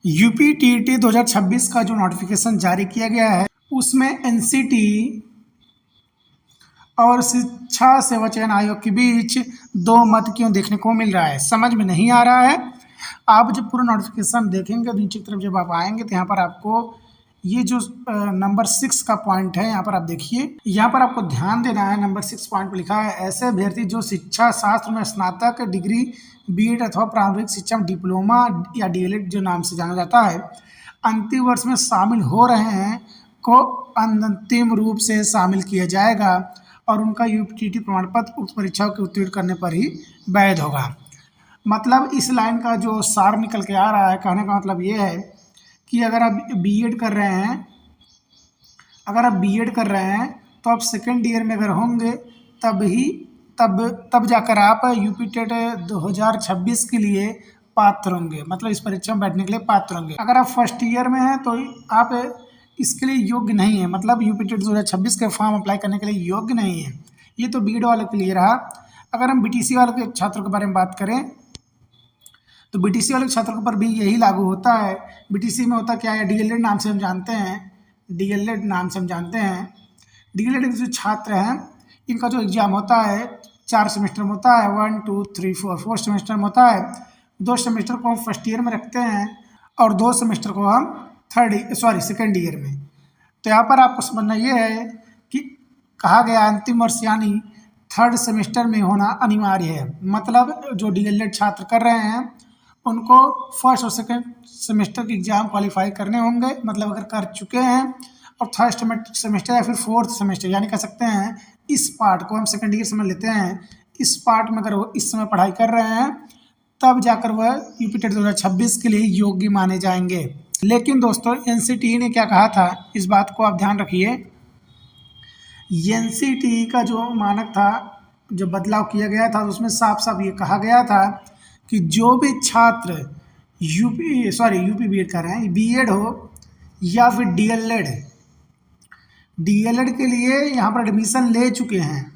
UP TET 2026 का जो notification जारी किया गया है उसमें एनसीटी और शिक्षा सेवा चयन आयोग के बीच दो मत क्यों देखने को मिल रहा है, समझ में नहीं आ रहा है। आप जब पूरा नोटिफिकेशन देखेंगे तो नीचे की तरफ जब आप आएंगे तो यहाँ पर आपको ये जो नंबर 6 का पॉइंट है, यहाँ पर आप देखिए, यहाँ पर आपको ध्यान देना है। नंबर 6 पॉइंट पर लिखा है, ऐसे अभ्यर्थी जो शिक्षा शास्त्र में स्नातक डिग्री बीएड अथवा प्रारंभिक शिक्षा में डिप्लोमा या डीएलएड जो नाम से जाना जाता है अंतिम वर्ष में शामिल हो रहे हैं को अंतिम रूप से शामिल किया जाएगा और उनका यूपीटीटी प्रमाण पत्र उक्त परीक्षाओं के उत्तीर्ण करने पर ही वैध होगा। मतलब इस लाइन का जो सार निकल के आ रहा है, कहने का मतलब ये है कि अगर आप बीएड कर रहे हैं तो आप सेकेंड ईयर में अगर होंगे तब जाकर आप यूपी टेट 2026 के लिए पात्र होंगे, मतलब इस परीक्षा में बैठने के लिए पात्र होंगे। अगर आप फर्स्ट ईयर में हैं तो आप इसके लिए योग्य नहीं है, मतलब यूपी टेट 2026 के फॉर्म अप्लाई करने के लिए योग्य नहीं है। ये तो बीएड वाले के लिए रहा। अगर हम बीटीसी वाले के छात्रों के बारे में बात करें तो बीटीसी वाले छात्रों पर भी यही लागू होता है। बीटीसी में होता क्या है, डीएलएड नाम से हम जानते हैं। डीएलएड के जो छात्र हैं इनका जो एग्ज़ाम होता है 4 सेमेस्टर में होता है, 1 2 3 4 सेमेस्टर में होता है। 2 सेमेस्टर को हम फर्स्ट ईयर में रखते हैं और 2 सेमेस्टर को हम सेकेंड ईयर में। तो यहाँ पर आपको समझना ये है कि कहा गया अंतिम वर्ष यानी थर्ड सेमेस्टर में होना अनिवार्य है। मतलब जो डीएलएड छात्र कर रहे हैं उनको फर्स्ट और सेकेंड सेमेस्टर के एग्ज़ाम क्वालिफाई करने होंगे, मतलब अगर कर चुके हैं और थर्ड सेमेस्टर या फिर फोर्थ सेमेस्टर यानी कह सकते हैं इस पार्ट को हम सेकेंड ईयर समझ लेते हैं, इस पार्ट में अगर वो इस समय पढ़ाई कर रहे हैं तब जाकर वह यूपी टेट 2026 के लिए योग्य माने जाएंगे। लेकिन दोस्तों एनसीटी ने क्या कहा था, इस बात को आप ध्यान रखिए। एनसीटी का जो मानक था, जो बदलाव किया गया था उसमें साफ साफ ये कहा गया था कि जो भी छात्र यूपी बीएड कर रहे हैं, बीएड हो या फिर डीएलएड के लिए यहाँ पर एडमिशन ले चुके हैं,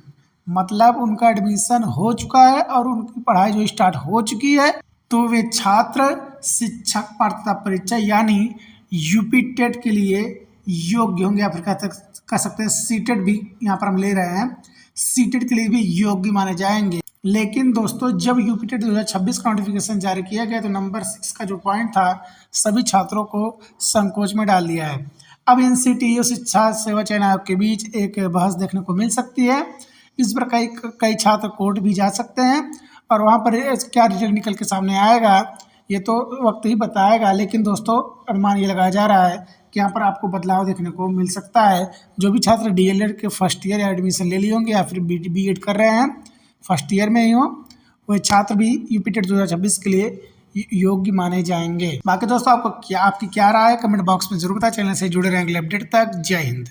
मतलब उनका एडमिशन हो चुका है और उनकी पढ़ाई जो स्टार्ट हो चुकी है, तो वे छात्र शिक्षक पात्रता परीक्षा यानी यूपी टेट के लिए योग्य होंगे या फिर कह सकते हैं सीटेट भी यहाँ पर हम ले रहे हैं, सीटेट के लिए भी योग्य माने जाएंगे। लेकिन दोस्तों जब यूपी टेट 2026 का नोटिफिकेशन जारी किया गया तो नंबर 6 का जो पॉइंट था सभी छात्रों को संकोच में डाल दिया है। अब एनसीटी और शिक्षा सेवा चयन आयोग के बीच एक बहस देखने को मिल सकती है। इस पर कई छात्र कोर्ट भी जा सकते हैं और वहाँ पर क्या रिजल्ट निकल के सामने आएगा ये तो वक्त ही बताएगा। लेकिन दोस्तों अनुमान ये लगाया जा रहा है कि यहाँ पर आपको बदलाव देखने को मिल सकता है। जो भी छात्र डीएलएड के फर्स्ट ईयर या एडमिशन ले लिए होंगे या फिर बीएड कर रहे हैं फर्स्ट ईयर में ही हो, वह छात्र भी यूपी टेट 2026 के लिए योग्य माने जाएंगे। बाकी दोस्तों आपकी क्या राय है, कमेंट बॉक्स में जरूर बताएं। चैनल से जुड़े रहेंगे अपडेट तक। जय हिंद।